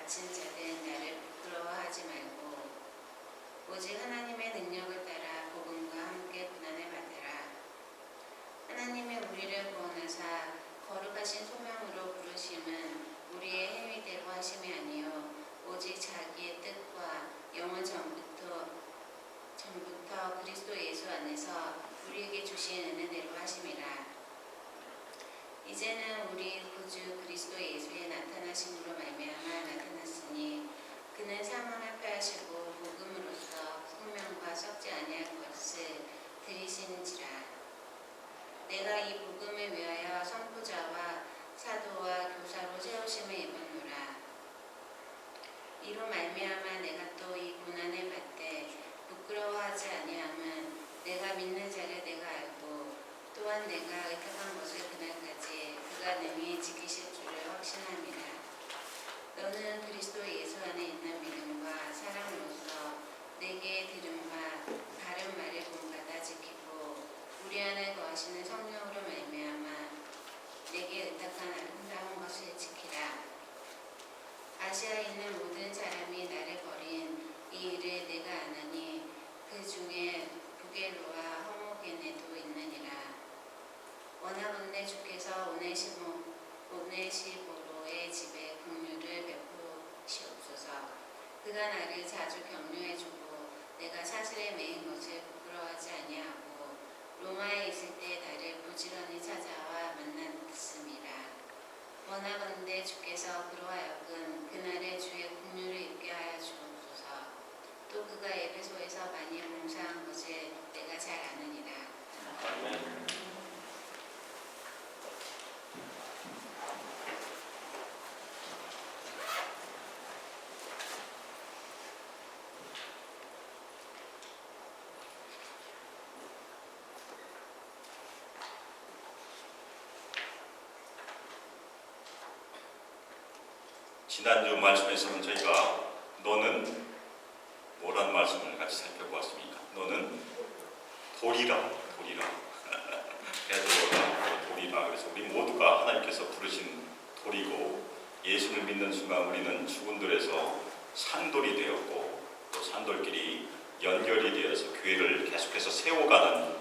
갇힌 자는 나를 부끄러워하지 말고 오직 하나님의 능력을 따라 복음과 함께 고난을 받으라. 하나님의 우리를 구원하사 거룩하신 소명으로 부르심은 우리의 행위 대로 하심이 아니요 오직 자기의 뜻과 영원 전부터 그리스도 예수 안에서 우리에게 주신 은혜대로 하심이라. 이제는 우리 구주 그리스도 예수의 나타나심으로 말미암아 나타났으니 그는 사망을 패하시고 복음으로써 생명과 썩지 아니할 것을 들이시는지라. 내가 이 복음을 위하여 선포자와 사도와 교사로 세우심을 입었노라. 이로 말미암아 내가 또 이 고난을 받되 부끄러워하지 아니함은 내가 믿는 자를 내가 알고 또한 내가 의탁한 것을 그날까지 그가 능히 지키실 줄을 확신함이라. 너는 그리스도 예수 안에 있는 믿음과 사랑으로서 내게 들은 바 바른 말을 본받아 지키고 우리 안에 거하시는 성령으로 말미암아 내게 의탁한 아름다운 것을 지키라. 아시아에 있는 모든 사람이 나를 버린 이 일을 내가 아나니 그 중에 부겔로와 허모게네도 있느니라. 원하건대 주께서 오네시보로의 집에 긍휼을 베푸시옵소서. 그가 나를 자주 격려해주고 내가 사슬에 매인 것을 부끄러워하지 아니하고 로마에 있을 때 나를 부지런히 찾아와 만났습니다. 원하건대 주께서 그로 하여금 그날의 주의 긍휼을 입게 하여 주옵소서. 또 그가 에베소에서 많이 봉사한 것을 내가 잘 아느니라. 아멘. 지난주 말씀에서는 저희가 너는 뭐라는 말씀을 같이 살펴보았습니까? 너는 돌이라. 베드로가 돌이라. 그래서 우리 모두가 하나님께서 부르신 돌이고 예수를 믿는 순간 우리는 죽은돌에서 산돌이 되었고 또 산돌끼리 연결이 되어서 교회를 계속해서 세워가는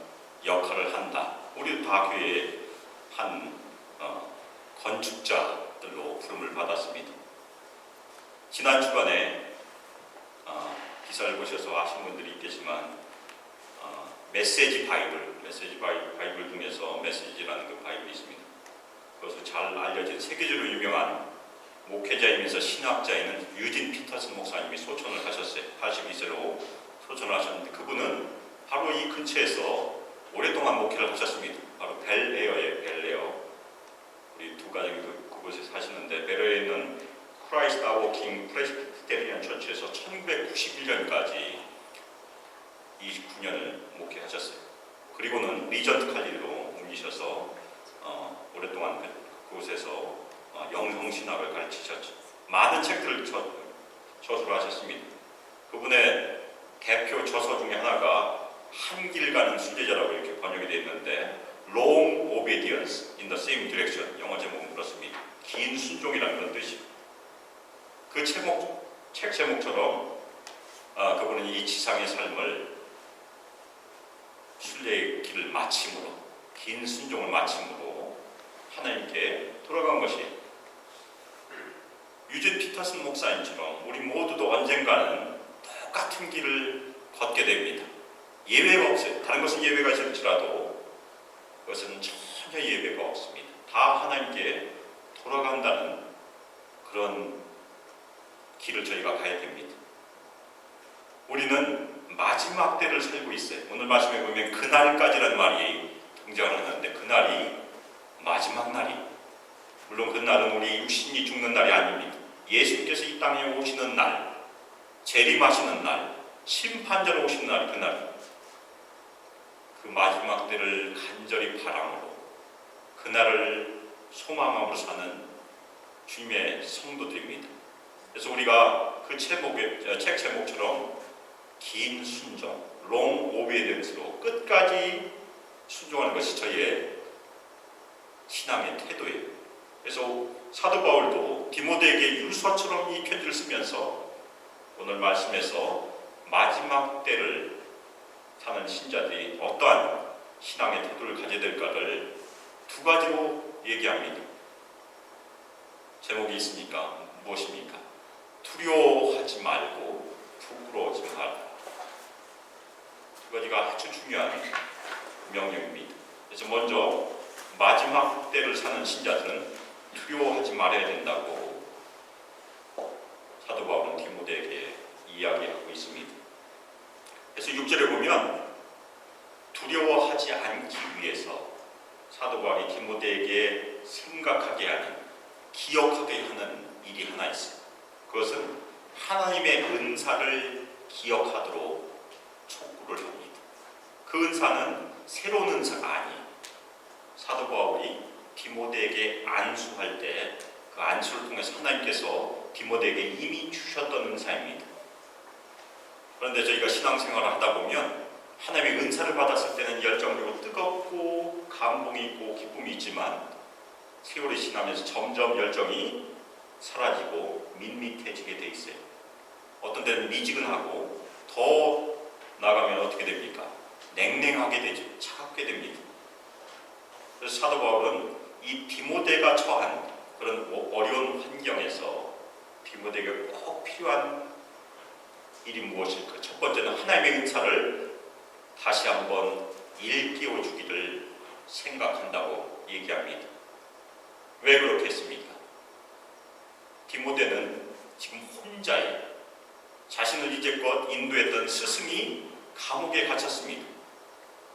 역할을 한다. 우리도 다 교회의 한 건축자들로 부름을 받았습니다. 지난 주간에 기사를 보셔서 아신 분들이 있겠지만 메시지 바이블 중에서 메시지라는 그 바이블이 있습니다. 그것을 잘 알려진 세계적으로 유명한 목회자이면서 신학자인 유진 피터슨 목사님이 소천을 하셨어요. 82세로 소천을 하셨는데 그분은 바로 이 근처에서 오랫동안 목회를 하셨습니다. 바로 벨에어예요. 벨에어. 우리 두 가족이 그곳에 사시는데 벨에어에 있는 크라이스트 워킹 프레스비테리안 처치에서 1991년까지 29년을 목회하셨어요. 그리고는 리전트 칼리로 옮기셔서 오랫동안 그곳에서 영성신학을 가르치셨죠. 많은 책들을 저서를 하셨습니다. 그분의 대표 저서 중에 하나가 한 길 가는 순례자라고 이렇게 번역이 되어 있는데 Long Obedience in the Same Direction, 영어 제목은 그렇습니다. 긴 순종이라는 그런 뜻이에요. 그 책 제목처럼 그분은 이 지상의 삶을 순례의 길을 마침으로, 긴 순종을 마침으로 하나님께 돌아간 것이에요. 유진 피터슨 목사님처럼 우리 모두도 언젠가는 똑같은 길을 걷게 됩니다. 예외가 없어요. 다른 것은 예외가 있을지라도 그것은 전혀 예외가 없습니다. 다 하나님께 돌아간다는 그런 길을 저희가 가야 됩니다. 우리는 마지막 때를 살고 있어요. 오늘 말씀에 보면 그날까지라는 말이 등장을 하는데 그날이 마지막 날이, 물론 그날은 우리 육신이 죽는 날이 아닙니다. 예수님께서 이 땅에 오시는 날, 재림하시는 날, 심판자로 오시는 날이 그날입니다. 그 마지막 때를 간절히 바람으로 그날을 소망함으로 사는 주님의 성도들입니다. 그래서 우리가 그 책 제목처럼 긴 순종, long obedience로 끝까지 순종하는 것이 저희의 신앙의 태도예요. 그래서 사도 바울도 디모데에게 유서처럼 이 편지를 쓰면서 오늘 말씀에서 마지막 때를 사는 신자들이 어떠한 신앙의 태도를 가져야 될까를 두 가지로 얘기합니다. 제목이 있으니까 무엇입니까? 두려워하지 말고 부끄러워하지 말라. 두 가지가 아주 중요한 명령입니다. 그래서 먼저 마지막 때를 사는 신자들은 두려워하지 말아야 된다고 사도 바울은 디모데에게 이야기하고 있습니다. 그래서 6절에 보면 두려워하지 않기 위해서 사도 바울이 디모데에게 생각하게 하는, 기억하게 하는 일이 하나 있어요. 그것은 하나님의 은사를 기억하도록 촉구를 합니다. 그 은사는 새로운 은사가 아니에요. 사도 바울이 디모데에게 안수할 때 그 안수를 통해서 하나님께서 디모데에게 이미 주셨던 은사입니다. 그런데 저희가 신앙생활을 하다 보면 하나님의 은사를 받았을 때는 열정적으로 뜨겁고 감동이 있고 기쁨이 있지만 세월이 지나면서 점점 열정이 사라지고 밋밋해지게 돼 있어요. 어떤 때는 미지근하고 더 나가면 어떻게 됩니까? 냉랭하게 되죠. 차갑게 됩니다. 그래서 사도 바울은 이 디모데가 처한 그런 어려운 환경에서 디모데에게 꼭 필요한 일이 무엇일까? 첫 번째는 하나님의 은사를 다시 한번 일깨워 주기를 생각한다고 얘기합니다. 왜 그렇게 했습니까? 디모데는 지금 혼자예요. 자신을 이제껏 인도했던 스승이 감옥에 갇혔습니다.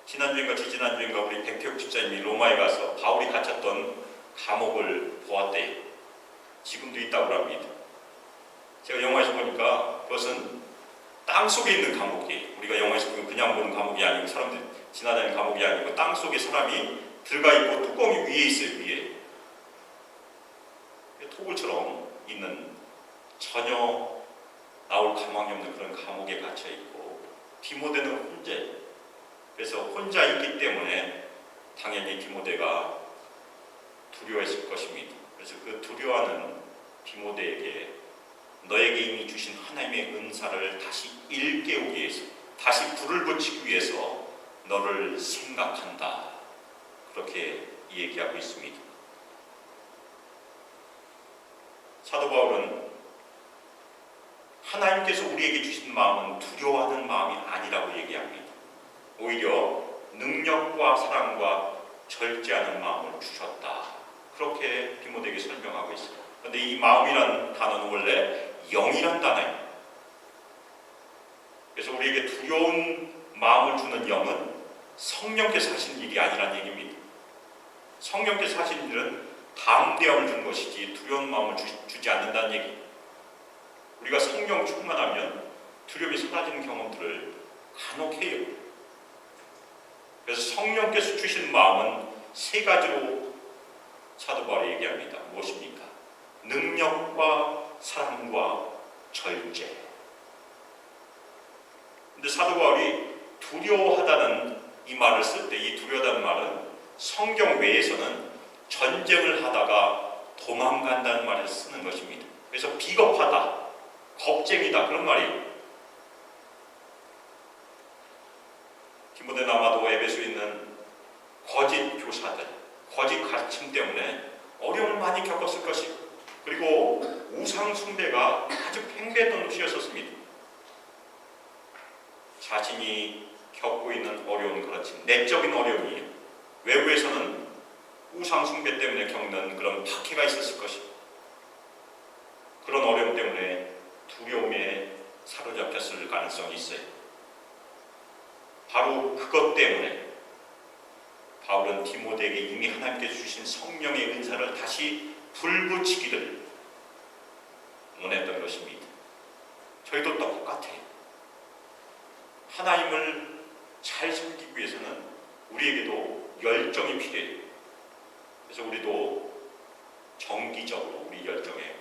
지난주인가 지지난주인가 우리 백태욱 집사님이 로마에 가서 바울이 갇혔던 감옥을 보았대요. 지금도 있다고 합니다. 제가 영화에서 보니까 그것은 땅속에 있는 감옥이에요. 우리가 영화에서 그냥 보는 감옥이 아니고 사람들이 지나다니는 감옥이 아니고 땅속에 사람이 들어가 있고 뚜껑이 위에 있어요. 위에 토굴처럼 있는 전혀 나올 가망이 없는 그런 감옥에 갇혀 있고 디모데는 혼자예요. 그래서 혼자 있기 때문에 당연히 디모데가 두려워했을 것입니다. 그래서 그 두려워하는 디모데에게 너에게 이미 주신 하나님의 은사를 다시 일깨우기 위해서, 다시 불을 붙이기 위해서 너를 생각한다. 그렇게 얘기하고 있습니다. 사도 바울은 하나님께서 우리에게 주신 마음은 두려워하는 마음이 아니라고 얘기합니다. 오히려 능력과 사랑과 절제하는 마음을 주셨다. 그렇게 디모데에게 설명하고 있어요. 그런데 이 마음이라는 단어는 원래 영이란 단어입니다. 그래서 우리에게 두려운 마음을 주는 영은 성령께서 하신 일이 아니란 얘기입니다. 성령께서 하신 일은 담대함을 주는 것이지 두려운 마음을 주지 않는다는 얘기. 우리가 성령 충만하면 두려움이 사라지는 경험들을 간혹 해요. 그래서 성령께서 주신 마음은 세 가지로 사도 바울이 얘기합니다. 무엇입니까? 능력과 사랑과 절제. 근데 사도 바울이 두려워하다는 이 말을 쓸 때 이 두려워하다는 말은 성경 외에서는 전쟁을 하다가 도망간다는 말을 쓰는 것입니다. 그래서 비겁하다, 겁쟁이다 그런 말이에요. 디모데는 아마도 에베소에 있는 거짓 교사들, 거짓 가르침 때문에 어려움을 많이 겪었을 것이고 그리고 우상 숭배가 아주 팽배했던 곳이었습니다. 자신이 겪고 있는 어려운 그렇지 내적인 어려움이에요. 외부에서는 우상 숭배 때문에 겪는 그런 박해가 있었을 것이고 그런 어려움 때문에 두려움에 사로잡혔을 가능성이 있어요. 바로 그것 때문에 바울은 디모데에게 이미 하나님께서 주신 성령의 은사를 다시 불붙이기를 원했던 것입니다. 저희도 똑같아요. 하나님을 잘 섬기기 위해서는 우리에게도 열정이 필요해요. 그래서 우리도 정기적으로 우리 열정에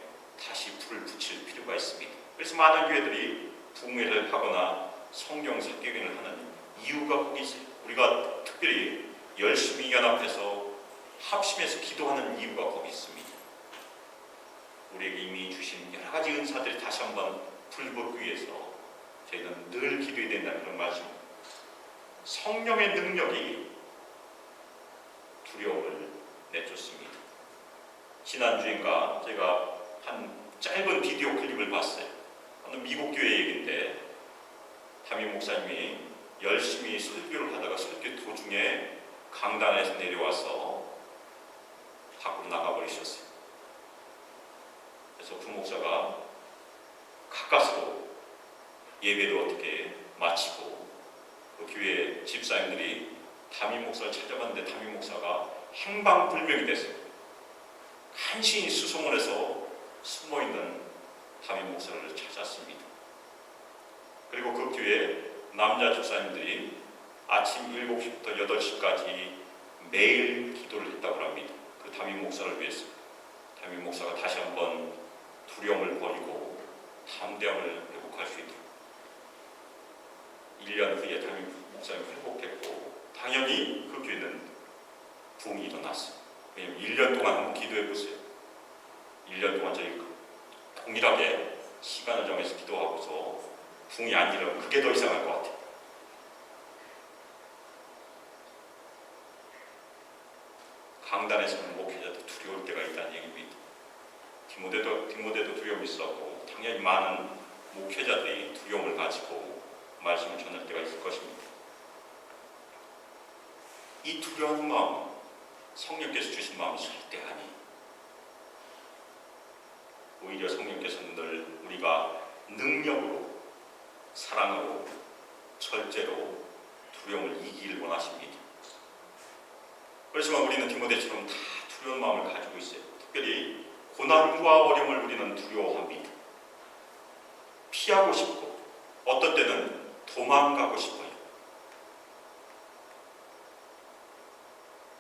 다시 불을 붙일 필요가 있습니다. 그래서 많은 교회들이 부흥회를 하거나 성경 사격을 하는 이유가 거기 있어요. 우리가 특별히 열심히 연합해서 합심해서 기도하는 이유가 거기 있습니다. 우리에게 이미 주신 여러 가지 은사들이 다시 한번 불붙기 위해서 저희는 늘 기도해야 된다는 그런 말씀입니다. 성령의 능력이 두려움을 내쫓습니다. 지난주인가 제가 한 짧은 비디오 클립을 봤어요. 어느 미국 교회 얘기인데 담임 목사님이 열심히 설교를 하다가 설교 도중에 강단에서 내려와서 밖으로 나가버리셨어요. 그래서 그 목사가 가까스로 예배를 어떻게 마치고 그 교회 집사님들이 담임 목사를 찾아갔는데 담임 목사가 행방불명이 됐어요. 간신히 수송을 해서 숨어있는 담임 목사를 찾았습니다. 그리고 그 교회 남자 집사님들이 아침 7시부터 8시까지 매일 기도를 했다고 합니다. 그 담임 목사를 위해서. 담임 목사가 다시 한번 두려움을 버리고 담대함을 회복할 수 있도록. 1년 후에 담임 목사님 회복했고 당연히 그 교회는 부흥이 일어났어요. 왜냐하면 1년 동안 한번 기도해보세요. 1년 동안 저희 동일하게 시간을 정해서 기도하고서 부흥이 안 일어나면 그게 더 이상할 것 같아요. 강단에서는 목회자도 두려울 때가 있다는 얘기입니다. 디모데도 두려움이 있었고 당연히 많은 목회자들이 두려움을 가지고 말씀을 전할 때가 있을 것입니다. 이 두려운 마음, 성령께서 주신 마음이 절대 아니에요. 오히려 성령께서는 늘 우리가 능력으로, 사랑으로, 절제로 두려움을 이기길 원하십니다. 그렇지만 우리는 디모데처럼 다 두려운 마음을 가지고 있어요. 특별히 고난과 어려움을 우리는 두려워합니다. 피하고 싶고 어떤 때는 도망가고 싶어요.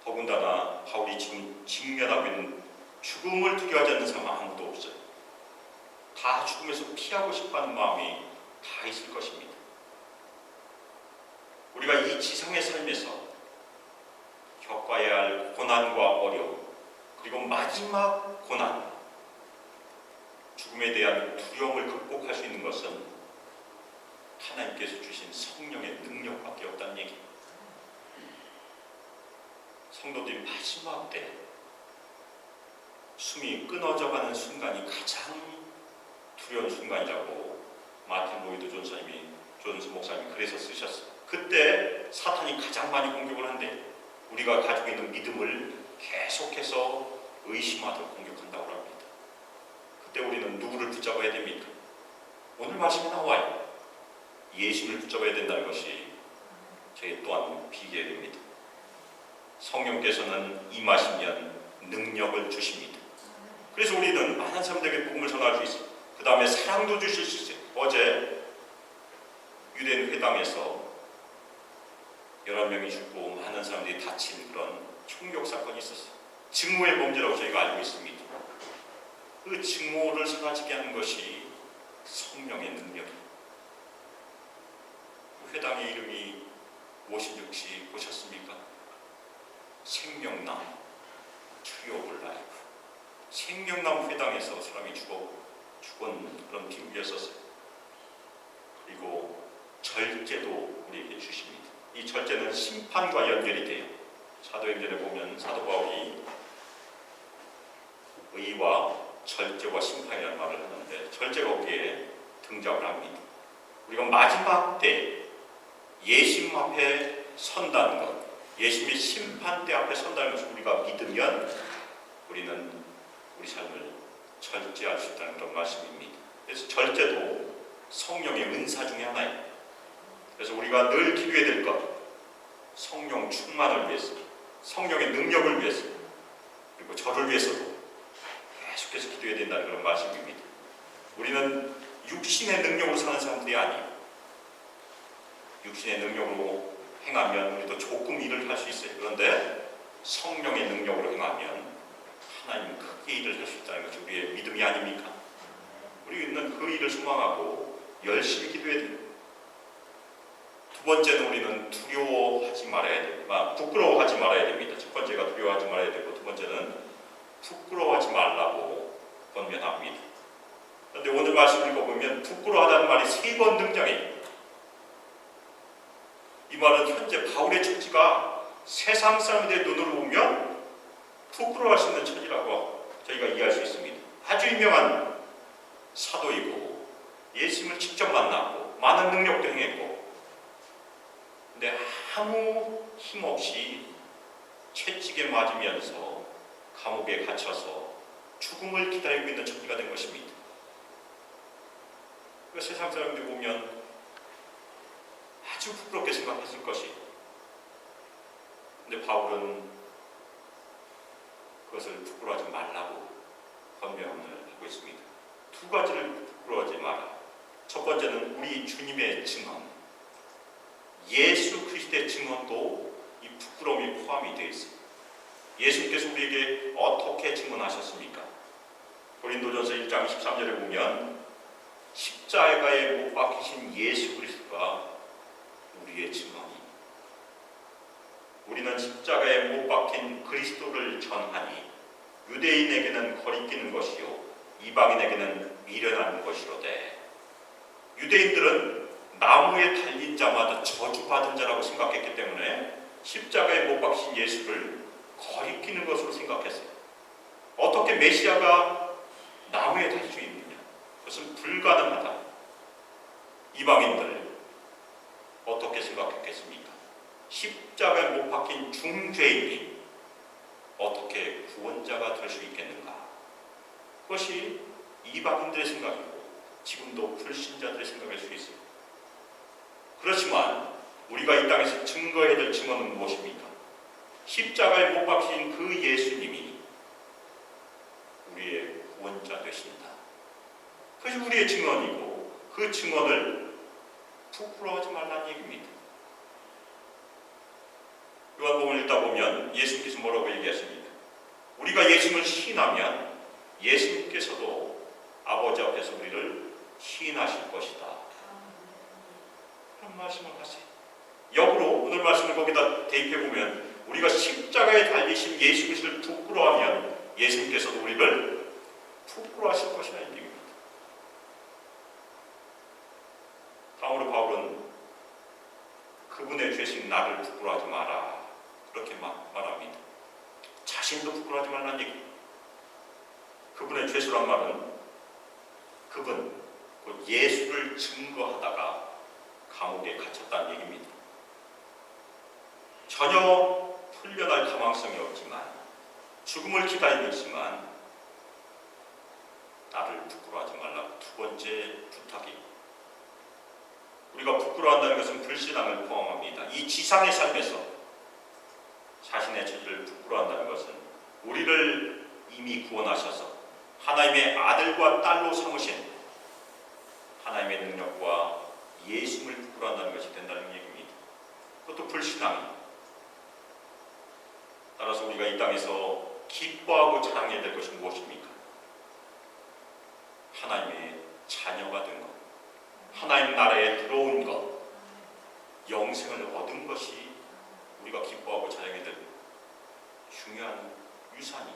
더군다나 바울이 지금 직면하고 있는 죽음을 두려워하지 않는 사람 아무도 없어요. 다 죽음에서 피하고 싶어하는 마음이 다 있을 것입니다. 우리가 이 지상의 삶에서 겪어야 할 고난과 어려움, 그리고 마지막 고난, 죽음에 대한 두려움을 극복할 수 있는 것은 하나님께서 주신 성령의 능력밖에 없다는 얘기입니다. 성도들이 마지막 때 숨이 끊어져가는 순간이 가장 두려운 순간이라고 마틴 로이드 존스 목사님이 그래서 쓰셨어요. 그때 사탄이 가장 많이 공격을 한대. 우리가 가지고 있는 믿음을 계속해서 의심하도록 공격한다고 합니다. 그때 우리는 누구를 붙잡아야 됩니까? 오늘 말씀에 나와요. 예수를 붙잡아야 된다는 것이 저희 또한 비결입니다. 성령께서는 임하시면 능력을 주십니다. 그래서 우리는 많은 사람들에게 복음을 전할 수 있어요. 그 다음에 사랑도 주실 수 있어요. 어제 유대인 회당에서 11명이 죽고 많은 사람들이 다친 그런 총격 사건이 있었어요. 증오의 범죄라고 저희가 알고 있습니다. 그 증오를 사라지게 하는 것이 성령의 능력이에요. 그 회당의 이름이 무엇인지 혹시 보셨습니까? 생명나무 트리 오브 라이프. 생명나무 회당에서 사람이 죽은 그런 비극이었었어요. 그리고 절제도 우리에게 주십니다. 이 절제는 심판과 연결이 돼요. 사도행전에 보면 사도 바울이 의와 절제와 심판이라는 말을 하는데 절제가 거기에 등장을 합니다. 우리가 마지막 때 예수님 앞에 선다는 것, 예수님의 심판대 앞에 선다는 것을 우리가 믿으면 우리는 우리 삶을 절제할 수 있다는 그런 말씀입니다. 그래서 절제도 성령의 은사 중에 하나예요. 그래서 우리가 늘 기도해야 될 것, 성령 충만을 위해서, 성령의 능력을 위해서, 그리고 저를 위해서도 계속해서 기도해야 된다는 그런 말씀입니다. 우리는 육신의 능력으로 사는 사람들이 아니에요. 육신의 능력으로 행하면 우리도 조금 일을 할 수 있어요. 그런데 성령의 능력으로 행하면 하나님은 크게 일을 할 수 있다는 것이 우리의 믿음이 아닙니까? 우리는 그 일을 소망하고 열심히 기도해야 돼요. 두 번째는 우리는 두려워하지 말아야 됩니다. 부끄러워하지 말아야 됩니다. 첫 번째가 두려워하지 말아야 되고 두 번째는 부끄러워하지 말라고 권면합니다. 근데 오늘 말씀 읽어보면 부끄러워하다는 말이 3번 등장해요. 이 말은 현재 바울의 처지가 세상 사람들의 눈으로 보면 부끄러워할 수 있는 처지라고 저희가 이해할 수 있습니다. 아주 유명한 사도이고 예수님을 직접 만났고 많은 능력도 행했고, 근데 아무 힘없이 채찍에 맞으면서 감옥에 갇혀서 죽음을 기다리고 있는 처지가 된 것입니다. 그 세상 사람들이 보면 아주 부끄럽게 생각했을 것이, 근데 바울은 그것을 부끄러워하지 말라고 권면을 하고 있습니다. 2가지를 부끄러워하지 마라. 첫 번째는 우리 주님의 증언, 예수 그리스도의 증언도 이 부끄러움이 포함이 되어 있습니다. 예수님께서 우리에게 어떻게 증언하셨습니까? 고린도전서 1장 13절에 보면 십자가에 못 박히신 예수 그리스도가 우리의 증언이, 우리는 십자가에 못 박힌 그리스도를 전하니 유대인에게는 거리끼는 것이요 이방인에게는 미련한 것이로되, 유대인들은 나무에 달린 자마다 저주받은 자라고 생각했기 때문에 십자가에 못 박힌 예수를 거리끼는 것으로 생각했어요. 어떻게 메시아가 나무에 달릴 수 있느냐? 그것은 불가능하다. 이방인들 어떻게 생각했겠습니까? 십자가에 못 박힌 중죄인이 어떻게 구원자가 될 수 있겠는가? 그것이 이방인들의 생각이고 지금도 불신자들의 생각일 수 있습니다. 그렇지만 우리가 이 땅에서 증거해야 될 증언은 무엇입니까? 십자가에 못 박힌 그 예수님이 우리의 구원자 되신다. 그것이 우리의 증언이고, 그 증언을 부끄러워하지 말라는 얘기입니다. 요한복음을 읽다 보면 예수님께서 뭐라고 얘기하십니까? 우리가 예수님을 시인하면 예수님께서도 아버지 앞에서 우리를 시인하실 것이다. 그런 말씀을 하세요. 역으로 오늘 말씀을 거기다 대입해 보면 우리가 십자가에 달리신 예수 그리스도를 부끄러워하면 예수님께서도 우리를 부끄러워하실 것이라는 얘기입니다. 다음으로 바울은 그분의 죄식 나를 부끄러워하지 마라, 그렇게 말합니다. 자신도 부끄러워하지 말라는 얘기입니다. 그분의 죄수란 말은 그분, 곧 예수를 증거하다가 감옥에 갇혔다는 얘기입니다. 전혀 풀려날 가망성이 없지만, 죽음을 기다리고 있지만 나를 부끄러워하지 말라고 2번째 부탁이, 우리가 부끄러워한다는 것은 불신앙을 포함합니다. 이 지상의 삶에서 자신의 처지를 부끄러워한다는 것은 우리를 이미 구원하셔서 하나님의 아들과 딸로 삼으신 하나님의 능력과 예수를 부끄러워한다는 것이 된다는 얘기입니다. 그것도 불신앙입니다. 따라서 우리가 이 땅에서 기뻐하고 자랑해야 될 것이 무엇입니까? 하나님의 자녀가 된 것, 하나님 나라에 들어온 것, 영생을 얻은 것이 우리가 기뻐하고 자랑해야 될 중요한 유산이.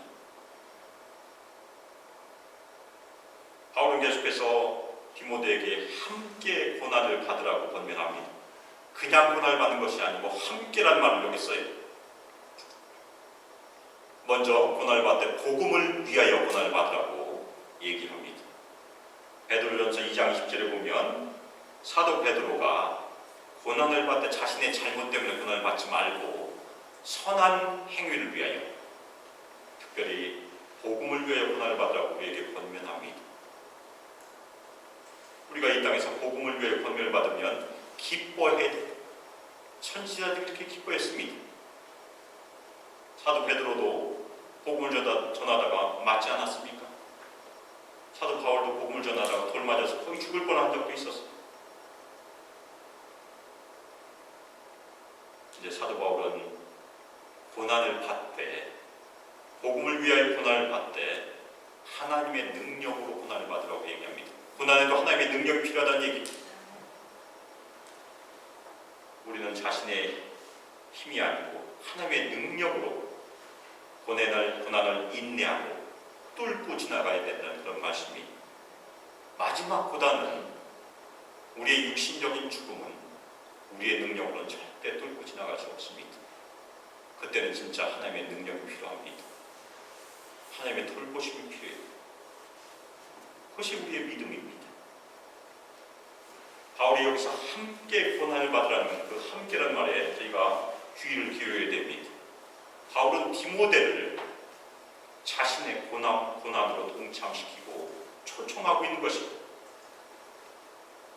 바울은 계속해서 디모데에게 함께 고난을 받으라고 권면합니다. 그냥 고난을 받는 것이 아니고 함께라는 말을 여기 써요. 먼저 고난을 받되 복음을 위하여 고난을 받으라고 얘기합니다. 베드로전서 2장 20절에 보면 사도 베드로가 고난을 받되 자신의 잘못 때문에 고난을 받지 말고 선한 행위를 위하여, 특별히 복음을 위하여 고난을 받으라고 우리에게 권면합니다. 우리가 이 땅에서 복음을 위하여 권면을 받으면 기뻐해야 돼요. 선지자들이 그렇게 기뻐했습니다. 사도 베드로도 복음을 전하다가 맞지 않았습니까? 사도 바울도 복음을 전하다가 돌 맞아서 거의 죽을 뻔한 적도 있었어요. 이제 사도 바울은 고난을 받되, 복음을 위하여 고난을 받되 하나님의 능력으로 고난을 받으라고 얘기합니다. 고난에도 하나님의 능력이 필요하다는 얘기입니다. 우리는 자신의 힘이 아니고 하나님의 능력으로 고난을 인내하고 뚫고 지나가야 된다는 그런 말씀이 마지막 고단은 우리의 육신적인 죽음은 우리의 능력으로는 절대 뚫고 지나갈 수 없습니다. 그때는 진짜 하나님의 능력이 필요합니다. 하나님의 돌보심이 필요해요. 그것이 우리의 믿음입니다. 바울이 여기서 함께 고난을 받으라는 그 함께란 말에 저희가 주의를 기울여야 됩니다. 바울은 디모데를 자신의 고난으로 동참시키고 초청하고 있는 것입니다.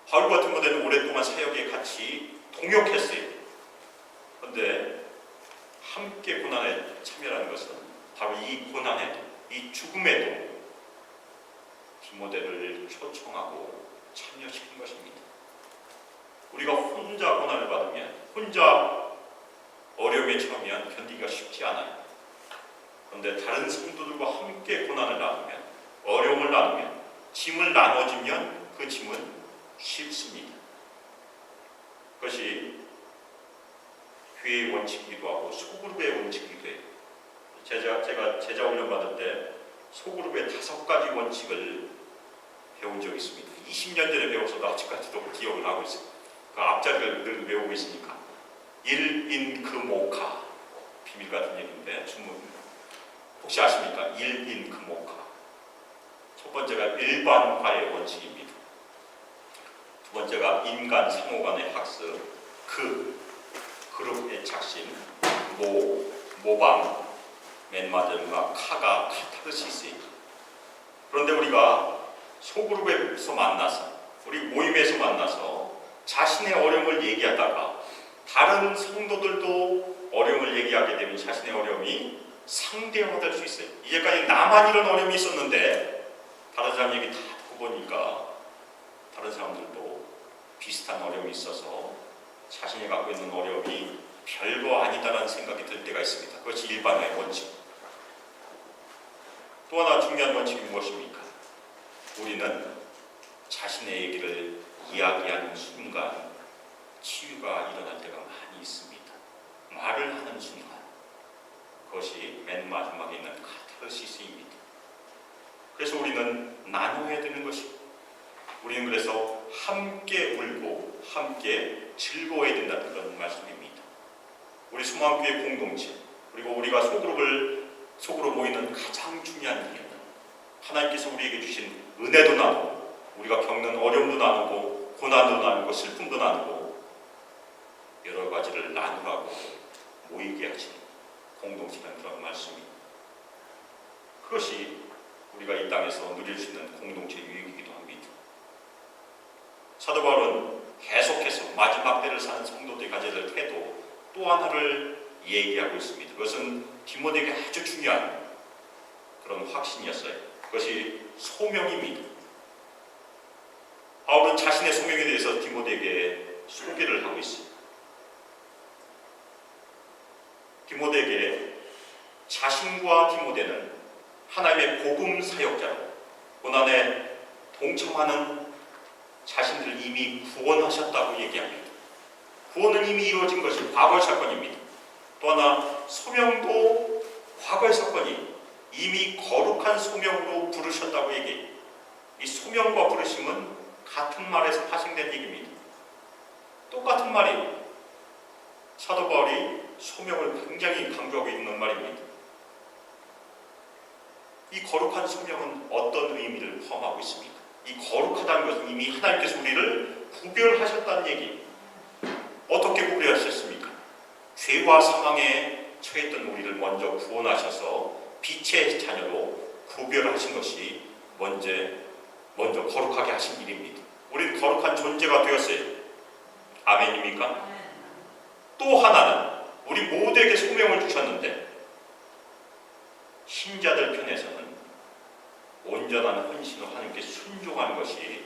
바울과 디모데는 오랫동안 사역에 같이 동역했어요. 그런데 함께 고난에 참여하는 것은 바로 이 고난에도, 이 죽음에도 디모데를 초청하고 참여시킨 것입니다. 우리가 혼자 고난을 받으면, 혼자 어려움에 처하면 견디기가 쉽지 않아요. 그런데 다른 성도들과 함께 고난을 나누면, 어려움을 나누면, 짐을 나눠주면 그 짐은 쉽습니다. 그것이 교회의 원칙이기도 하고 소그룹의 원칙이기도 해요. 제가 제자 훈련 받을 때 소그룹의 5가지 원칙을 배운 적이 있습니다. 20년 전에 배웠어도 아직까지도 기억을 하고 있어요. 그 앞자리를 늘 외우고 있으니까. 1인 그 모카, 비밀 같은 얘기인데 주문 혹시 아십니까? 1인 그 모카. 첫 번째가 일반화의 원칙입니다. 두 번째가 인간 상호 간의 학습, 그룹의 작심, 모방, 맨 마지막과 카가 카타르시스입니다. 그런데 우리가 소그룹에서 만나서, 우리 모임에서 만나서 자신의 어려움을 얘기하다가 다른 성도들도 어려움을 얘기하게 되면 자신의 어려움이 상대화될 수 있어요. 이제까지 나만 이런 어려움이 있었는데 다른 사람 얘기 다 듣고 보니까 다른 사람들도 비슷한 어려움이 있어서 자신이 갖고 있는 어려움이 별거 아니다라는 생각이 들 때가 있습니다. 그것이 일반화의 원칙. 또 하나 중요한 원칙이 무엇입니까? 우리는 자신의 얘기를 이야기하는 순간 치유가 일어날 때가 많이 있습니다. 말을 하는 순간, 그것이 맨 마지막에 있는 카타르시스입니다. 그래서 우리는 나눠야 되는 것입니다. 우리는 그래서 함께 울고 함께 즐거워야 된다는 그런 말씀입니다. 우리 소망교회 공동체, 그리고 우리가 속으로 모이는 가장 중요한 이유는 하나님께서 우리에게 주신 은혜도 나누고, 우리가 겪는 어려움도 나누고, 고난도 나누고, 슬픔도 나누고, 여러 가지를 나누라고 모이게 하신 공동체라는 그런 말씀입니다. 그것이 우리가 이 땅에서 누릴 수 있는 공동체 유익이기도 합니다. 사도 바울은 계속해서 마지막 때를 사는 성도들이 가져야 될 태도 또 하나를 얘기하고 있습니다. 그것은 디모데에게 아주 중요한 그런 확신이었어요. 그것이 소명입니다. 바울은 자신의 소명에 대해서 디모데에게 소개를 하고 있습니다. 디모데에게 자신과 디모데는 하나님의 복음 사역자로 고난에 동참하는 자신들을 이미 구원하셨다고 얘기합니다. 구원은 이미 이루어진 것이 과거의 사건입니다. 또 하나 소명도 과거의 사건이 이미 거룩한 소명으로 부르셨다고 얘기해요. 이 소명과 부르심은 같은 말에서 파생된 얘기입니다. 똑같은 말이에요. 사도 바울이 소명을 굉장히 강조하고 있는 말입니다. 이 거룩한 소명은 어떤 의미를 포함하고 있습니까? 이 거룩하다는 것은 이미 하나님께서 우리를 구별하셨다는 얘기. 어떻게 구별하셨습니까? 죄와 사망에 처했던 우리를 먼저 구원하셔서 빛의 자녀로 구별하신 것이 먼저 거룩하게 하신 일입니다. 우리는 거룩한 존재가 되었어요. 아멘입니까? 또 하나는 우리 모두에게 소명을 주셨는데 신자들 편에서는 온전한 헌신으로 하나님께 순종하는 것이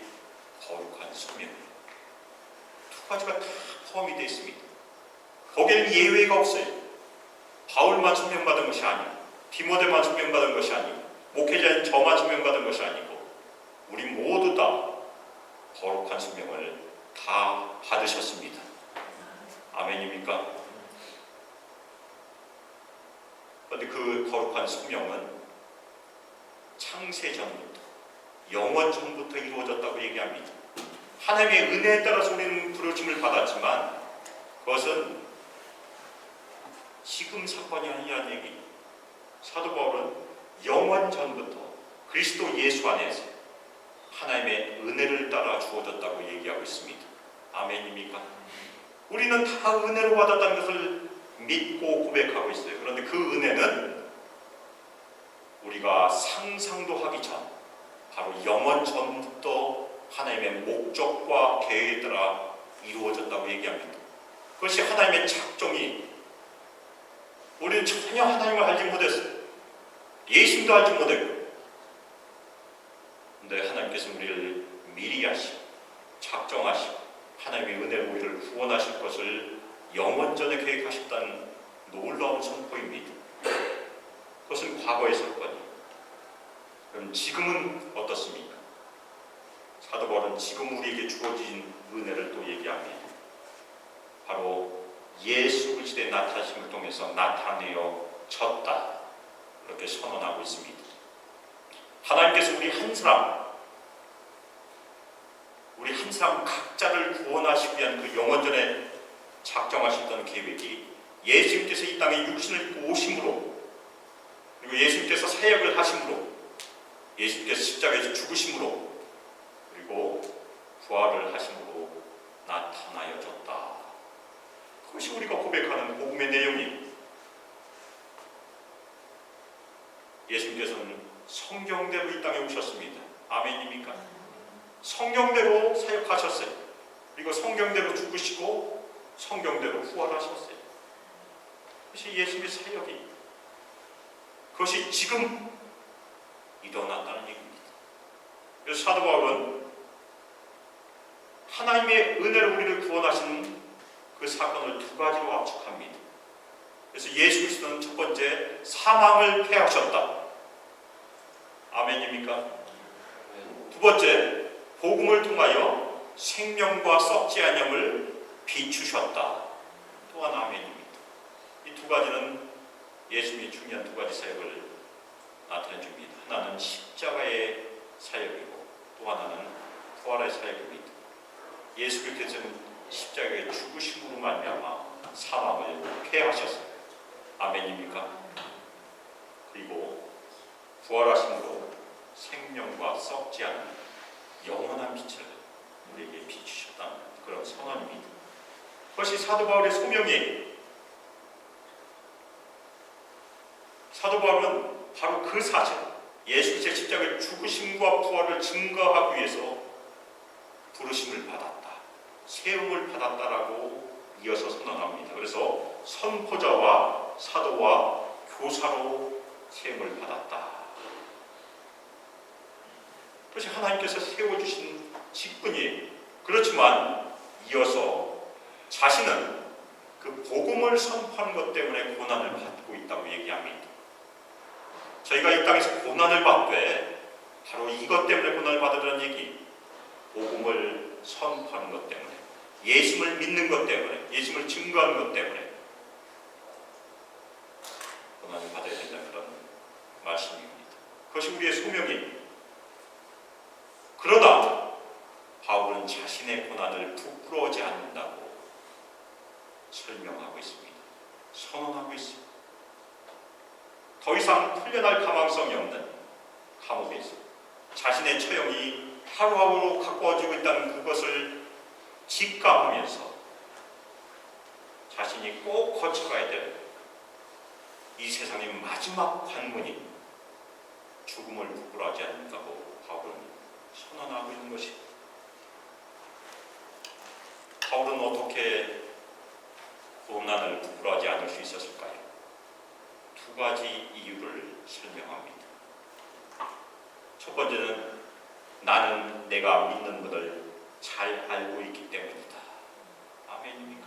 거룩한 소명입니다. 두 가지가 다 포함이 되어 있습니다. 거기에는 예외가 없어요. 바울만 소명받은 것이 아니고, 디모데만 소명받은 것이 아니고, 목회자인 저만 소명받은 것이 아니고, 우리 모두 다 거룩한 소명을 다 받으셨습니다. 아멘입니까? 그런데 그 거룩한 소명은 창세 전부터 영원 전부터 이루어졌다고 얘기합니다. 하나님의 은혜에 따라서 우리는 부르심을 받았지만 그것은 지금 사건이 아니라는 얘기. 사도 바울은 영원 전부터 그리스도 예수 안에서 하나님의 은혜를 따라 주어졌다고 얘기하고 있습니다. 아멘입니까? 우리는 다 은혜로 받았다는 것을 믿고 고백하고 있어요. 그런데 그 은혜는 우리가 상상도 하기 전, 바로 영원 전부터 하나님의 목적과 계획에 따라 이루어졌다고 얘기합니다. 그것이 하나님의 작정이, 우리는 전혀 하나님을 알지 못했어요. 예수님도 알지 못했고, 근데 하나님께서 우리를 미리 하시고 작정하시고 하나님의 은혜로 우리를 구원하실 것을 영원전에 계획하셨다는 놀라운 선포입니다. 그것은 과거의 사건이에요. 그럼 지금은 어떻습니까? 사도 바울은 지금 우리에게 주어진 은혜를 또 얘기합니다. 바로 예수 그리스도의 나타나심을 통해서 나타내어졌다, 이렇게 선언하고 있습니다. 하나님께서 우리 한 사람 각자를 구원하시기 위한 그 영원전에 작정하셨던 계획이 예수님께서 이 땅에 육신을 입고 오심으로, 그리고 예수님께서 사역을 하심으로, 예수님께서 십자가에서 죽으심으로, 그리고 부활을 하심으로 나타나여졌다. 그것이 우리가 고백하는 복음의 내용입니다. 예수님께서는 성경대로 이 땅에 오셨습니다. 아멘입니까? 성경대로 사역하셨어요. 그리고 성경대로 죽으시고 성경대로 부활하셨어요. 그것이 예수님의 사역이, 그것이 지금 일어났다는 얘기입니다. 그래서 사도 바울은 하나님의 은혜로 우리를 구원하신 그 사건을 두 가지로 압축합니다. 그래서 예수 그리스도는 첫 번째, 사망을 패하셨다. 아멘입니까? 두 번째, 복음을 통하여 생명과 썩지 아니함을 비추셨다. 또한 아멘입니다. 이 두 가지는 예수님의 중요한 두 가지 사역을 나타내 줍니다. 하나는 십자가의 사역이고 또 하나는 부활의 사역입니다. 예수 그리스도는 십자가의 죽으심으로 말미암아 사망을 패하셨어요. 아멘입니까? 그리고 부활하심으로 생명과 썩지 않는 영원한 빛을 우리에게 비추셨다는 그런 선언입니다. 그것이 사도 바울의 소명이에요. 사도 바울은 바로 그 사실, 예수 그리스도의 십자가의 죽으심과 부활을 증거하기 위해서 부르심을 받았다, 세움을 받았다라고 이어서 선언합니다. 그래서 선포자와 사도와 교사로 세움을 받았다. 그것이 하나님께서 세워주신 직분이에요. 그렇지만 이어서 자신은 그 복음을 선포하는 것 때문에 고난을 받고 있다고 얘기합니다. 저희가 이 땅에서 고난을 받되 바로 이것 때문에 고난을 받으라는 얘기, 복음을 선포하는 것 때문에, 예수를 믿는 것 때문에, 예수를 증거하는 것 때문에 고난을 받아야 된다는 그런 말씀입니다. 그것이 우리의 소명입니다. 그러나 바울은 자신의 고난을 부끄러워하지 않는다고 설명하고 있습니다. 선언하고 있습니다. 더 이상 풀려날 가망성이 없는 감옥에서 자신의 처형이 하루하루 가까워지고 있다는 그것을 직감하면서 자신이 꼭 거쳐가야 될 이 세상의 마지막 관문인 죽음을 부끄러워하지 않는다고 바울은 선언하고 있는 것입니다. 바울은 어떻게 고난을 부끄러워하지 않을 수 있었을까요? 두 가지 이유를 설명합니다. 첫 번째는 나는 내가 믿는 분을 잘 알고 있기 때문이다. 아멘입니까?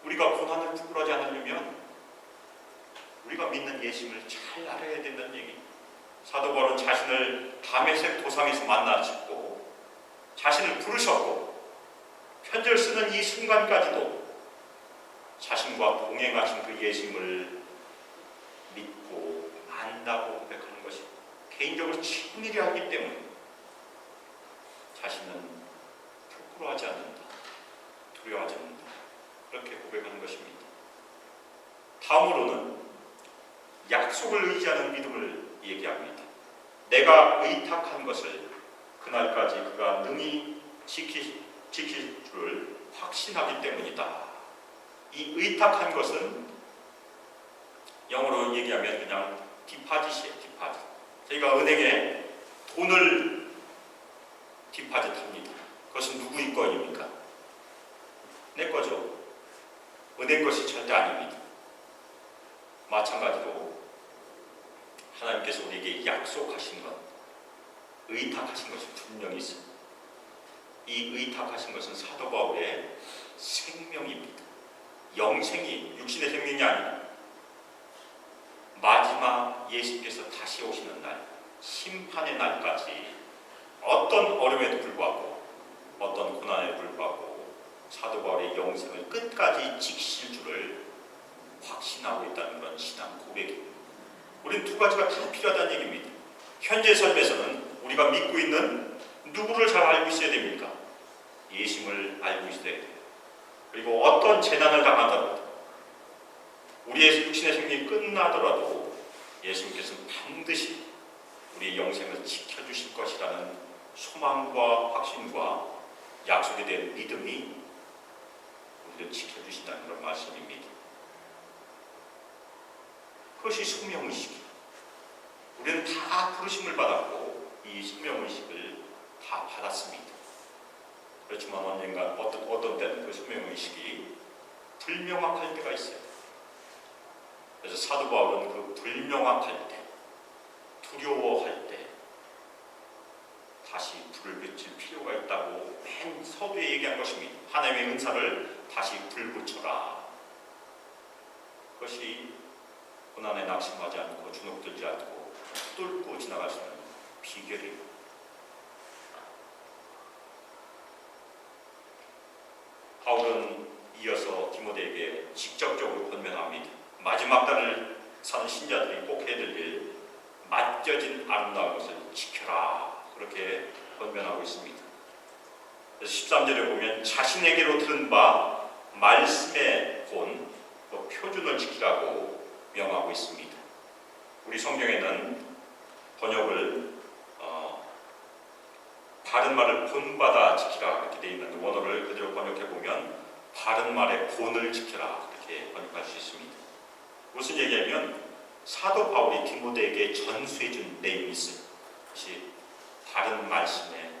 우리가 고난을 부끄러워하지 않으려면 우리가 믿는 예수님을 잘 알아야 된다는 얘기. 사도 바울은 자신을 다메섹 도상에서 만나셨고 자신을 부르셨고 편지를 쓰는 이 순간까지도 자신과 동행하신 그 예수님을 믿고 안다고 고백하는 것이 개인적으로 친밀히 하기 때문에 자신은 부끄러워하지 않는다, 두려워하지 않는다, 그렇게 고백하는 것입니다. 다음으로는 약속을 의지하는 믿음을 얘기합니다. 내가 의탁한 것을 그날까지 그가 능히 지킬 줄을 확신하기 때문이다. 이 의탁한 것은 영어로 얘기하면 그냥 디파짓이에요. 디파짓. 저희가 은행에 돈을 디파짓합니다. 그것은 누구의 거입니까? 내 거죠. 은행 것이 절대 아닙니다. 마찬가지로 하나님께서 우리에게 약속하신 것, 의탁하신 것이 분명히 있습니다. 이 의탁하신 것은 사도 바울의 생명입니다. 영생이 육신의 생명이 아니라 마지막 예수께서 다시 오시는 날, 심판의 날까지 어떤 어려움에도 불구하고 어떤 고난에도 불구하고 사도 바울의 영생을 끝까지 지키실 줄을 확신하고 있다는 그런 신앙 고백입니다. 우리는 두 가지가 다 필요하다는 얘기입니다. 현재 삶에서는 우리가 믿고 있는 누구를 잘 알고 있어야 됩니까? 예수님을 알고 있어야 돼요. 그리고 어떤 재난을 당하더라도 우리의 육신의 생명이 끝나더라도 예수님께서는 반드시 우리의 영생을 지켜주실 것이라는 소망과 확신과 약속에 대한 믿음이 우리를 지켜주신다는 그런 말씀입니다. 그것이 소명의식이에요. 우리는 다 부르심을 받았고 이 소명의식을 다 받았습니다. 그렇지만 언젠가 어떤 때는 그 소명의식이 불명확할 때가 있어요. 그래서 사도 바울은 그 불명확할 때, 두려워할 때 다시 불을 붙일 필요가 있다고 맨 서두에 얘기한 것입니다. 하나님의 은사를 다시 불 붙여라. 그것이 고난에 낙심하지 않고 주눅들지 않고 뚫고 지나갈 수 있는 비결입니다. 바울은 이어서 디모데에게 직접적으로 권면합니다. 마지막 날을 사는 신자들이 꼭 해야 될 일, 맡겨진 아름다운 것을 지켜라. 그렇게 권면하고 있습니다. 그래서 13절에 보면 자신에게로 들은 바 말씀의 본, 표준을 지키라고 명하고 있습니다. 우리 성경에는 번역을 바른 말을 본받아 지키라 이렇게 되어 있는데 원어를 그대로 번역해 보면 바른 말의 본을 지켜라 이렇게 번역할 수 있습니다. 무슨 얘기냐면 사도 바울이 디모데에게 전수해 준 내용이 있어요. 그것이 바른 말씀의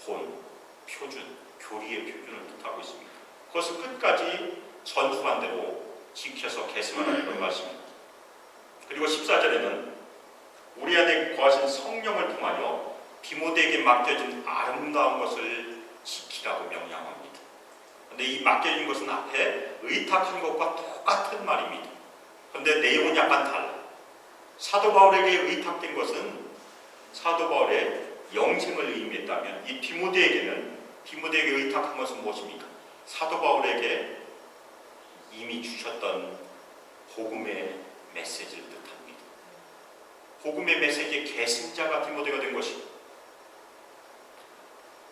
본, 표준, 교리의 표준을 뜻하고 있습니다. 그것을 끝까지 전수한 대로 지켜서 계승하는 그런 말씀입니다. 그리고 14절에는 우리 안에 거하신 성령을 통하여 디모데에게 맡겨진 아름다운 것을 지키라고 명령합니다. 그런데 이 맡겨진 것은 앞에 의탁한 것과 똑같은 말입니다. 그런데 내용은 약간 달라요. 사도 바울에게 의탁된 것은 사도 바울의 영생을 의미했다면 이 디모데에게 의탁한 것은 무엇입니까? 사도 바울에게 이미 주셨던 복음의 메시지를 뜻합니다. 복음의 메시지의 계승자가 디모데가 된 것입니다.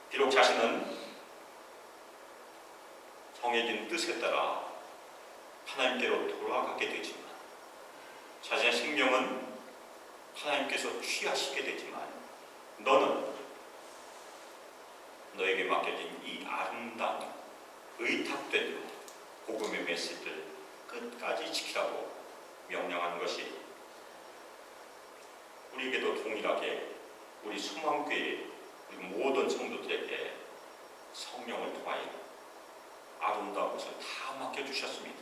비록 자신은 정해진 뜻에 따라 하나님께로 돌아가게 되지만 자신의 생명은 하나님께서 취하시게 되지만 너는 너에게 맡겨진 이 아름다운 의탁된 복음의 메시지를 끝까지 지키라고 명령하는 것이 우리에게도 동일하게 우리 소망교회 우리 모든 성도들에게 성령을 통하여 아름다운 것을 다 맡겨주셨습니다.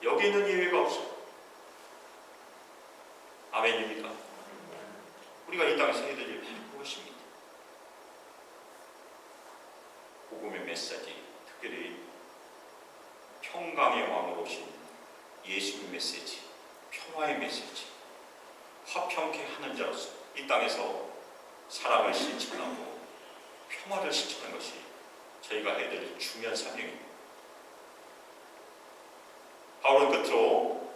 여기는 예외가 없어요. 아멘입니까? 우리가 이 땅에서 해야 될 일 바로 그것입니다. 복음의 메시지, 특별히 평강의 왕으로 오신 예수의 메시지, 평화의 메시지, 화평케 하는 자로서 이 땅에서 사랑을 실천하고 평화를 실천하는 것이 저희가 해야 될 중요한 사명입니다. 바울은 끝으로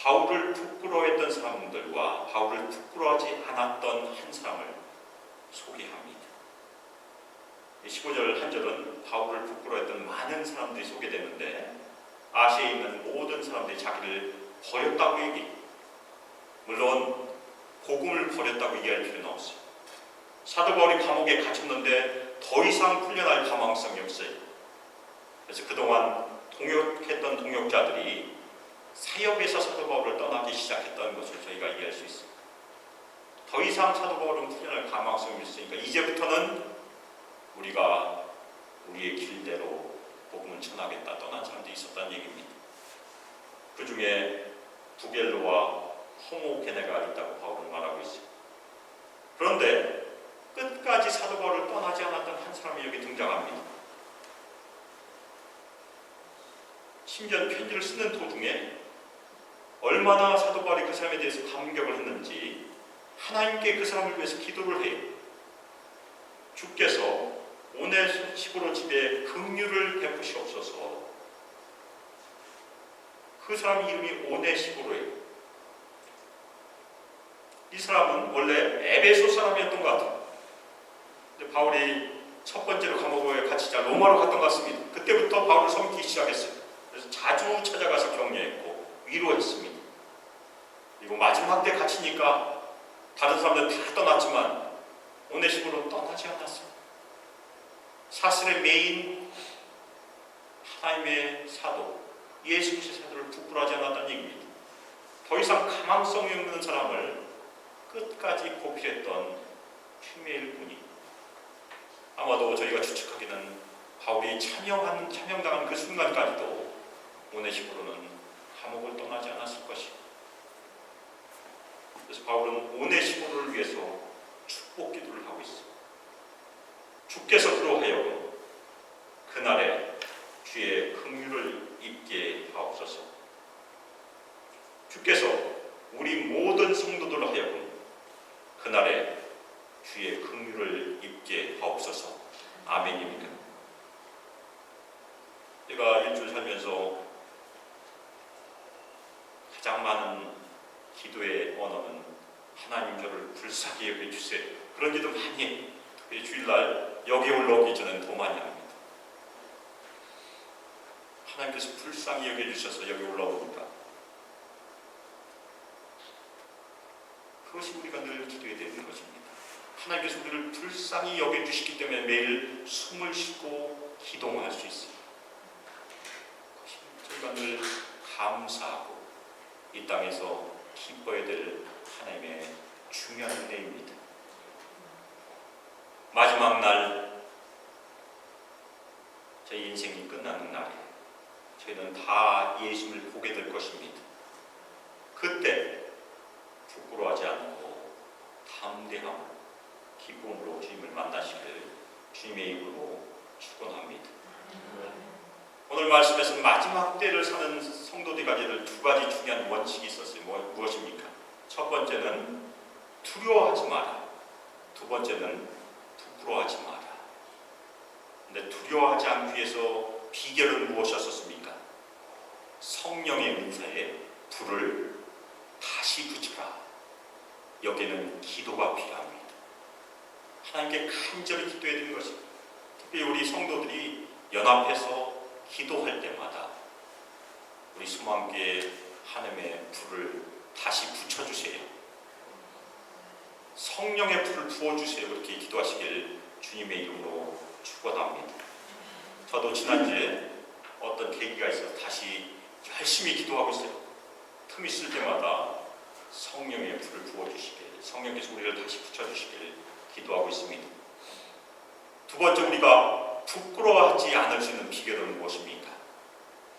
바울을 부끄러워했던 사람들과 바울을 부끄러워하지 않았던 한 사람을 소개합니다. 15절 한 절은 바울을 부끄러워했던 많은 사람들이 소개되는데 아시아에 있는 모든 사람들이 자기를 버렸다고 얘기해요. 물론 복음을 버렸다고 얘기할 필요는 없어요. 사도 바울이 감옥에 갇혔는데 더 이상 풀려날 가망성이 없어요. 그래서 그동안 동역했던 동역자들이 사역에서 사도 바울을 떠나기 시작했던 것을 저희가 이해할 수 있습니다. 더 이상 사도 바울은 풀려날 가망성이 있으니까 이제부터는 우리가 우리의 길대로 복음을 전하겠다 떠난 사람들이 있었다는 얘기입니다. 그 중에 부겔로와 호모게네가 있다고 바울은 말하고 있어요. 그런데 끝까지 사도 바울을 떠나지 않았던 한 사람이 여기 등장합니다. 심지어 편지를 쓰는 도중에 얼마나 사도 바울이 그 사람에 대해서 감격을 했는지 하나님께 그 사람을 위해서 기도를 해요. 주께서 오네시포로 집에 긍휼을 베푸시옵소서. 그 사람 이름이 오네시포로예요. 이 사람은 원래 에베소 사람이었던 것 같아요. 근데 바울이 첫 번째로 감옥에 갇히자 로마로 갔던 것 같습니다. 그때부터 바울을 섬기기 시작했어요. 그래서 자주 찾아가서 격려했고 위로했습니다. 그리고 마지막 때 갇히니까 다른 사람들 다 떠났지만 오네시모로는 떠나지 않았어요. 사슬의 메인 하나님의 사도, 예수 그리스도의 사도를 부끄러워하지 않았다는 얘기입니다. 더 이상 가망성이 없는 사람을 끝까지 보필했던 휴메일 군이 아마도 저희가 추측하기는 바울이 참형당한 그 순간까지도 오네시모로는 감옥을 떠나지 않았을 것입니다. 그래서 바울은 오네시모로를 위해서 축복 기도를 하고 있습니다. 주께서 그로 하여금 그날에 주의 긍휼을 입게 하옵소서. 주께서 우리 모든 성도들로 하여금 그날에 주의 긍휼을 입게 하옵소서. 아멘입니다. 제가 일주일 살면서 가장 많은 기도의 언어는 하나님 저를 불쌍히 여겨주세요. 그런 기도 많이 해요. 특히 주일날 여기 올라오기 전엔 더 많이 합니다. 하나님께서 불쌍히 여겨주셔서 여기 올라옵니다. 그것이 우리가 늘 기도해야 되는 것입니다. 하나님께서 우리를 불쌍히 여겨주시기 때문에 매일 숨을 쉬고 기도할 수 있습니다. 저희가 늘 감사하고 이 땅에서 기뻐야 될 하나님의 중요한 은혜입니다. 마지막 날 저희 인생이 끝나는 날에 저희는 다 예수님을 보게 될 것입니다. 그때 부끄러워하지 않고 담대함, 기쁨으로 주님을 만나시길 주님의 이름으로 축원합니다. 오늘 말씀에서 마지막 때를 사는 성도들이 가져야 될 두 가지 중요한 원칙이 있었어요. 무엇입니까? 첫 번째는 두려워하지 마라. 두 번째는 부끄러워하지 마라. 근데 두려워하지 않기 위해서 비결은 무엇이었습니까? 성령의 은사에 불을 다시 붙여라. 여기는 기도가 필요합니다. 하나님께 간절히 기도해야 되는 것입니다. 특히 우리 성도들이 연합해서 기도할 때마다 우리 수만교회 하나님의 불을 다시 붙여주세요. 성령의 불을 부어주세요. 그렇게 기도하시길 주님의 이름으로 축원합니다. 저도 지난주에 어떤 계기가 있어서 다시 열심히 기도하고 있어요. 틈 있을 때마다 성령의 불을 부어주시길, 성령께서 우리를 다시 붙여주시길 기도하고 있습니다. 두 번째, 우리가 부끄러워하지 않을 수 있는 비결은 무엇입니까?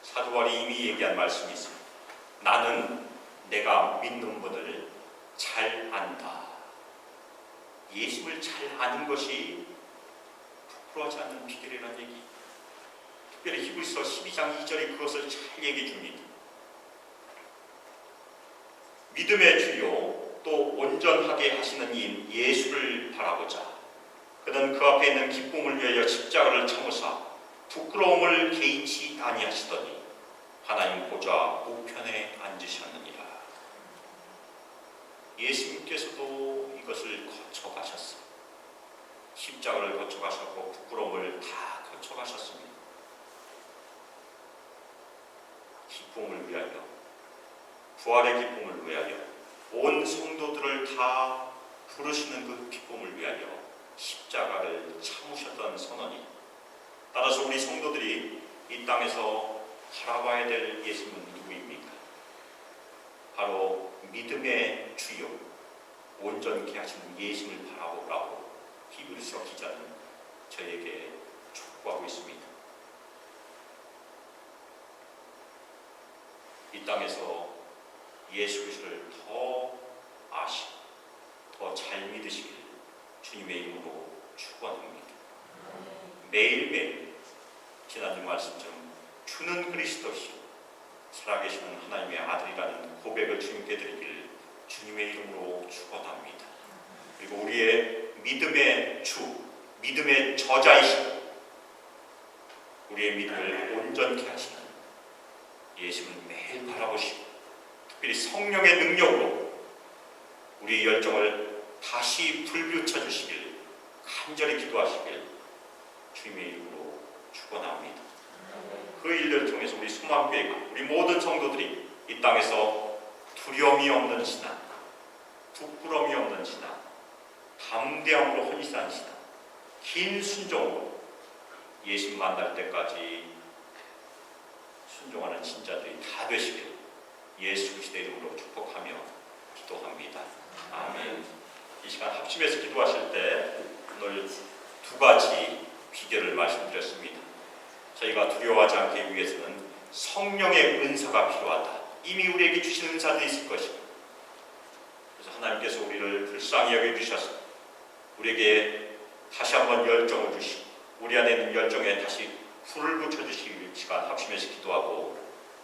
사도 바울이 이미 얘기한 말씀이 있습니다. 나는 내가 믿는 분을 잘 안다. 예수를 잘 아는 것이 부끄러워하지 않는 비결이라는 얘기. 특별히 히브리서 12장 2절이 그것을 잘 얘기해 줍니다. 믿음의 주요 또 온전하게 하시는 이인 예수를 바라보자. 그는 그 앞에 있는 기쁨을 위하여 십자가를 참으사 부끄러움을 개의치 아니하시더니 하나님 보좌 우편에 앉으셨느니라. 예수님께서도 이것을 거쳐가셨어요. 십자가를 거쳐가셨고 부끄러움을 다 거쳐가셨습니다. 기쁨을 위하여, 부활의 기쁨을 위하여, 온 성도들을 다 부르시는 그 기쁨을 위하여 십자가를 참으셨던 선언이, 따라서 우리 성도들이 이 땅에서 바라봐야 될 예수님은 누구입니까? 바로 믿음의 주요, 온전케 하시는 예수님을 바라보라고 히브리서 기자는 저에게 촉구하고 있습니다. 이 땅에서 예수 그리스도를 더 아시고 더 잘 믿으시길 주님의 이름으로 축원합니다. 매일매일 지난주 말씀처럼 주는 그리스도시요 살아계시는 하나님의 아들이라는 고백을 주님께 드리길 주님의 이름으로 축원합니다. 그리고 우리의 믿음의 주, 믿음의 저자이시고 우리의 믿음을 온전케 하시는 예수님을 매일 바라보시고 특별히 성령의 능력으로 우리의 열정을 다시 불붙여 주시길 간절히 기도하시길 주님의 이름으로 축원합니다. 그 일들을 통해서 우리 소망교회가, 우리 모든 성도들이 이 땅에서 두려움이 없는 신앙, 부끄러움이 없는 신앙, 담대함으로 헌신한 신앙, 긴 순종으로 예수 만날 때까지 순종하는 신자들이 다 되시길 예수 그리스도의 이름으로 축복하며 기도합니다. 아멘. 이 시간 합심해서 기도하실 때 오늘 두 가지 비결을 말씀드렸습니다. 저희가 두려워하지 않기 위해서는 성령의 은사가 필요하다. 이미 우리에게 주신 은사들이 있을 것입니다. 그래서 하나님께서 우리를 불쌍히 여겨주셔서 우리에게 다시 한번 열정을 주시고 우리 안에 있는 열정에 다시 불을 붙여주시기 시간 합심해서 기도하고,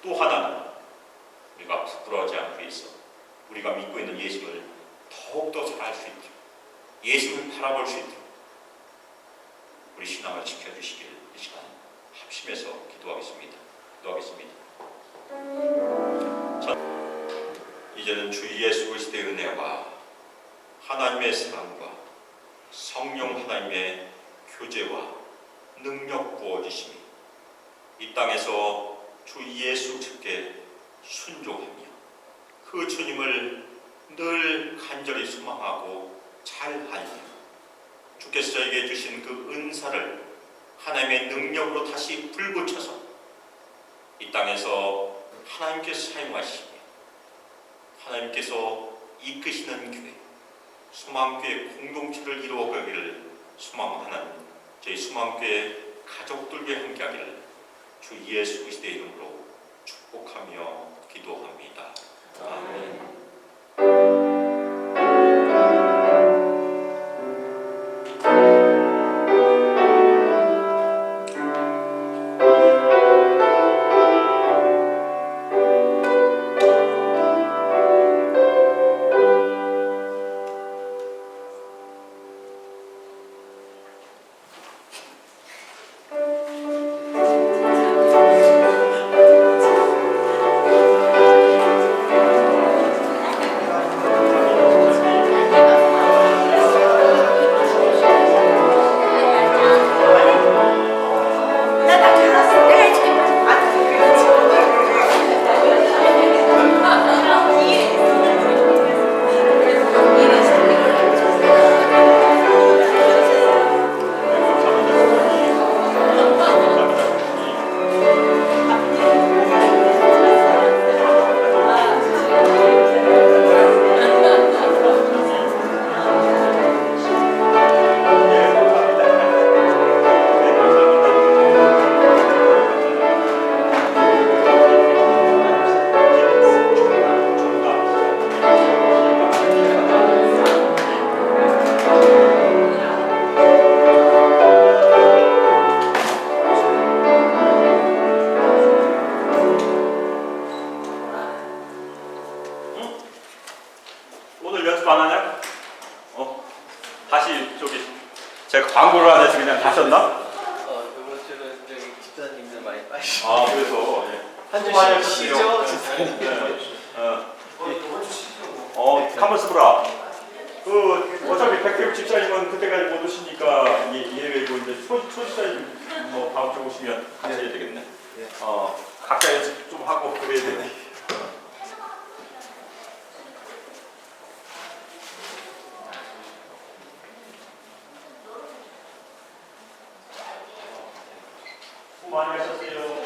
또 하나는 우리가 부끄러워하지 않기 위해서 우리가 믿고 있는 예수를 더욱더 잘 알 수 있도록, 예수를 바라볼 수 있도록 우리 신앙을 지켜주시길 이 시간 합심해서 기도하겠습니다. 기도하겠습니다. 이제는 주 예수 그리스도의 은혜와 하나님의 사랑과 성령 하나님의 교제와 능력 부어주심이 이 땅에서 주 예수 측에 순종하며 그 주님을 늘 간절히 소망하고 잘 알며 주께서 저에게 주신 그 은사를 하나님의 능력으로 다시 불붙여서 이 땅에서 하나님께서 사용하시며 하나님께서 이끄시는 교회, 소망교회 공동체를 이루어가기를 소망하는 저희 소망교회 가족들과 함께하기를 주 예수 그리스도의 이름으로 축복하며 기도합니다. 아멘. 제가 광고를 안 해서 그냥 가셨나? 이번 주는 저기 집사님들 많이 빠지시고. 아, 그래서 한 주씩 쉬죠, 집사님. 네. 이번 주 쉬죠. 가만 있어보라. 어차피 백대욱 집사님은 그때까지 못 오시니까 예외고 이제 소 집사님 뭐 다음 주 오시면 같이 해야 되겠네. 네. 각자 연습 좀 하고 그래야 되네. 수고 많이 하셨어요.